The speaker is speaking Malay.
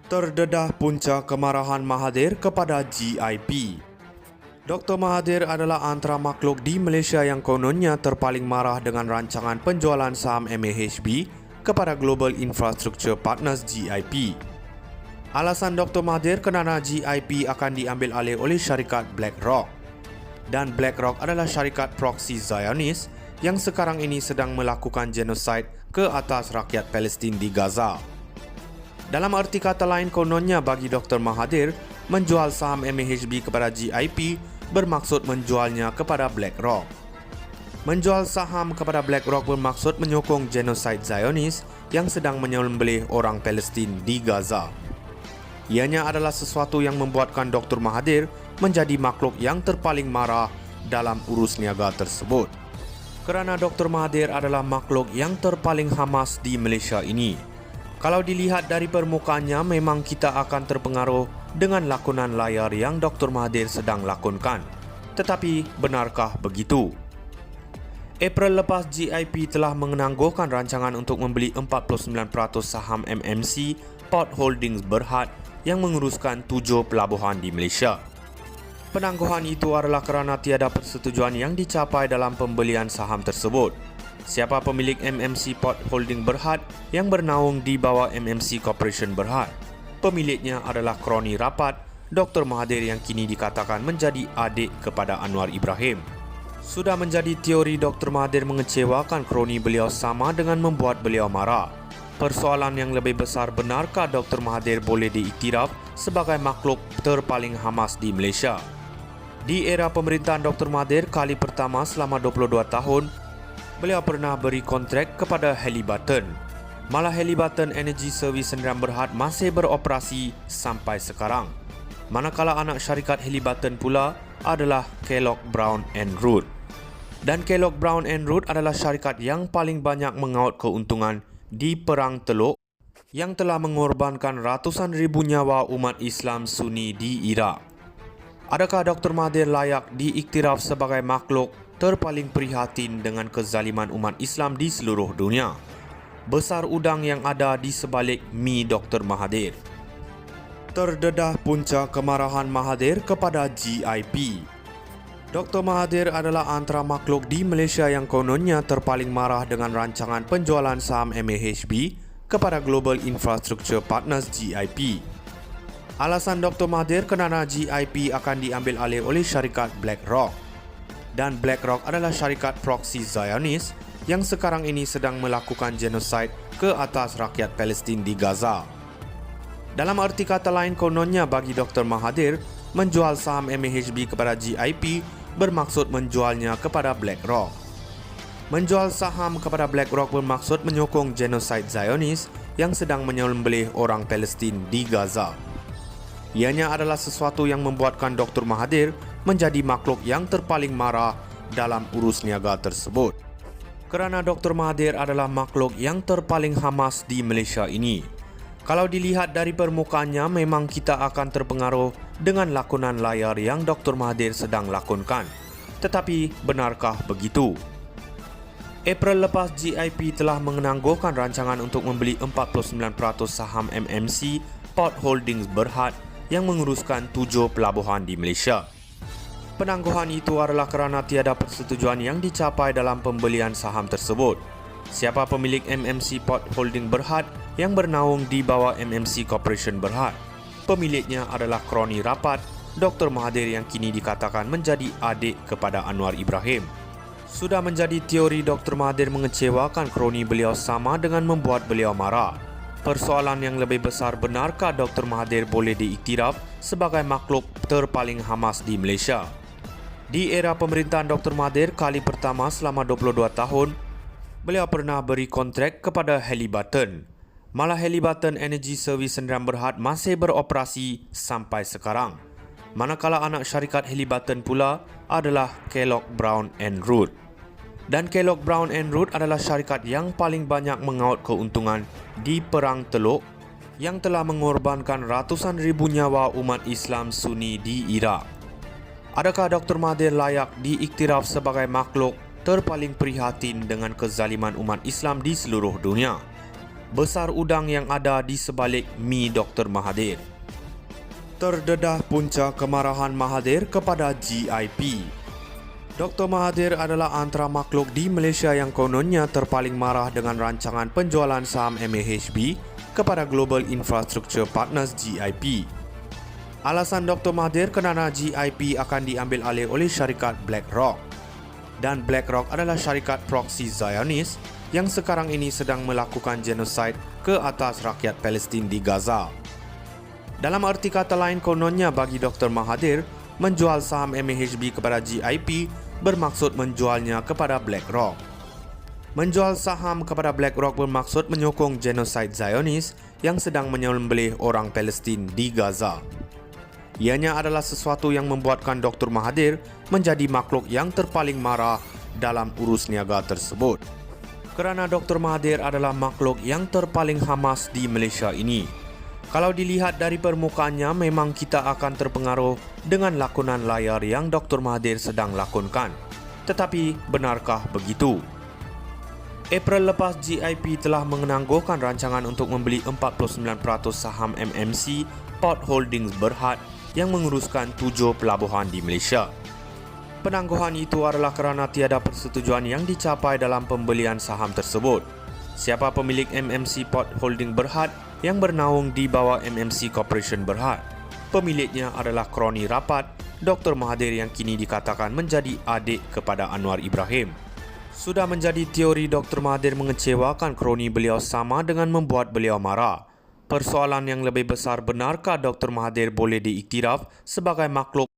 Terdedah punca kemarahan Mahathir kepada GIP. Dr. Mahathir adalah antara makhluk di Malaysia yang kononnya terpaling marah dengan rancangan penjualan saham MAHB kepada Global Infrastructure Partners GIP. Alasan Dr. Mahathir kerana GIP akan diambil alih oleh syarikat BlackRock. Dan BlackRock adalah syarikat proksi Zionis yang sekarang ini sedang melakukan genosid ke atas rakyat Palestin di Gaza. Dalam arti kata lain, kononnya bagi Dr. Mahathir, menjual saham MAHB kepada GIP bermaksud menjualnya kepada BlackRock. Menjual saham kepada BlackRock bermaksud menyokong genosid Zionis yang sedang menyembelih orang Palestin di Gaza. Ianya adalah sesuatu yang membuatkan Dr. Mahathir menjadi makhluk yang terpaling marah dalam urus niaga tersebut. Kerana Dr. Mahathir adalah makhluk yang terpaling hamas di Malaysia ini. Kalau dilihat dari permukaannya, memang kita akan terpengaruh dengan lakonan layar yang Dr. Mahathir sedang lakonkan. Tetapi, benarkah begitu? April lepas, GIP telah menangguhkan rancangan untuk membeli 49% saham MMC Port Holdings Berhad yang menguruskan 7 pelabuhan di Malaysia. Penangguhan itu adalah kerana tiada persetujuan yang dicapai dalam pembelian saham tersebut. Siapa pemilik MMC Port Holding Berhad yang bernaung di bawah MMC Corporation Berhad? Pemiliknya adalah kroni rapat Dr. Mahathir yang kini dikatakan menjadi adik kepada Anwar Ibrahim. Sudah menjadi teori Dr. Mahathir mengecewakan kroni beliau sama dengan membuat beliau marah. Persoalan yang lebih besar, benarkah Dr. Mahathir boleh diiktiraf sebagai makhluk terpaling hamas di Malaysia? Di era pemerintahan Dr. Mahathir kali pertama selama 22 tahun, beliau pernah beri kontrak kepada Halliburton. Malah Halliburton Energy Service Sdn Berhad masih beroperasi sampai sekarang. Manakala anak syarikat Halliburton pula adalah Kellogg Brown & Root. Dan Kellogg Brown & Root adalah syarikat yang paling banyak mengaut keuntungan di Perang Teluk yang telah mengorbankan ratusan ribu nyawa umat Islam Sunni di Iraq. Adakah Dr. Mahathir layak diiktiraf sebagai makhluk terpaling prihatin dengan kezaliman umat Islam di seluruh dunia? Besar udang yang ada di sebalik mi Dr. Mahathir. Terdedah punca kemarahan Mahathir kepada GIP. Dr. Mahathir adalah antara makhluk di Malaysia yang kononnya terpaling marah dengan rancangan penjualan saham MAHB kepada Global Infrastructure Partners GIP. Alasan Dr. Mahathir kerana GIP akan diambil alih oleh syarikat BlackRock. Dan BlackRock adalah syarikat proksi Zionis yang sekarang ini sedang melakukan genosid ke atas rakyat Palestin di Gaza. Dalam arti kata lain, kononnya bagi Dr. Mahathir, menjual saham MAHB kepada GIP bermaksud menjualnya kepada BlackRock. Menjual saham kepada BlackRock bermaksud menyokong genosid Zionis yang sedang menyembelih orang Palestin di Gaza. Ianya adalah sesuatu yang membuatkan Dr. Mahathir menjadi makhluk yang terpaling marah dalam urus niaga tersebut. Kerana Dr. Mahathir adalah makhluk yang terpaling hamas di Malaysia ini. Kalau dilihat dari permukaannya, memang kita akan terpengaruh dengan lakonan layar yang Dr. Mahathir sedang lakonkan. Tetapi, benarkah begitu? April lepas, GIP telah menangguhkan rancangan untuk membeli 49% saham MMC Port Holdings Berhad yang menguruskan 7 pelabuhan di Malaysia. Penangguhan itu adalah kerana tiada persetujuan yang dicapai dalam pembelian saham tersebut. Siapa pemilik MMC Port Holding Berhad yang bernaung di bawah MMC Corporation Berhad? Pemiliknya adalah kroni rapat Dr. Mahathir yang kini dikatakan menjadi adik kepada Anwar Ibrahim. Sudah menjadi teori Dr. Mahathir mengecewakan kroni beliau sama dengan membuat beliau marah. Persoalan yang lebih besar, benarkah Dr. Mahathir boleh diiktiraf sebagai makhluk terpaling hamas di Malaysia? Di era pemerintahan Dr. Mahathir kali pertama selama 22 tahun, beliau pernah beri kontrak kepada Halliburton. Malah Halliburton Energy Service Sdn Berhad masih beroperasi sampai sekarang. Manakala anak syarikat Halliburton pula adalah Kellogg Brown & Root. Dan Kellogg Brown & Root adalah syarikat yang paling banyak mengaut keuntungan di Perang Teluk yang telah mengorbankan ratusan ribu nyawa umat Islam Sunni di Iraq. Adakah Dr. Mahathir layak diiktiraf sebagai makhluk terpaling prihatin dengan kezaliman umat Islam di seluruh dunia? besar udang yang ada di sebalik mi Dr. Mahathir. Terdedah punca kemarahan Mahathir kepada GIP. Dr. Mahathir adalah antara makhluk di Malaysia yang kononnya terpaling marah dengan rancangan penjualan saham MAHB kepada Global Infrastructure Partners GIP. Alasan Dr. Mahathir kerana GIP akan diambil alih oleh syarikat BlackRock. Dan BlackRock adalah syarikat proksi Zionis yang sekarang ini sedang melakukan genosid ke atas rakyat Palestin di Gaza. Dalam arti kata lain, kononnya bagi Dr. Mahathir, menjual saham MAHB kepada GIP bermaksud menjualnya kepada BlackRock. Menjual saham kepada BlackRock bermaksud menyokong genosid Zionis yang sedang menyembelih orang Palestin di Gaza. Ianya adalah sesuatu yang membuatkan Dr. Mahathir menjadi makhluk yang terpaling marah dalam urus niaga tersebut. Kerana Dr. Mahathir adalah makhluk yang terpaling hamas di Malaysia ini. Kalau dilihat dari permukaannya, memang kita akan terpengaruh dengan lakonan layar yang Dr. Mahathir sedang lakonkan. Tetapi, benarkah begitu? April lepas, GIP telah menangguhkan rancangan untuk membeli 49% saham MMC Port Holdings Berhad yang menguruskan 7 pelabuhan di Malaysia. Penangguhan itu adalah kerana tiada persetujuan yang dicapai dalam pembelian saham tersebut. Siapa pemilik MMC Port Holding Berhad yang bernaung di bawah MMC Corporation Berhad? Pemiliknya adalah kroni rapat Dr. Mahathir yang kini dikatakan menjadi adik kepada Anwar Ibrahim. Sudah menjadi teori Dr. Mahathir mengecewakan kroni beliau sama dengan membuat beliau marah. Persoalan yang lebih besar, benarkah Dr. Mahathir boleh diiktiraf sebagai makhluk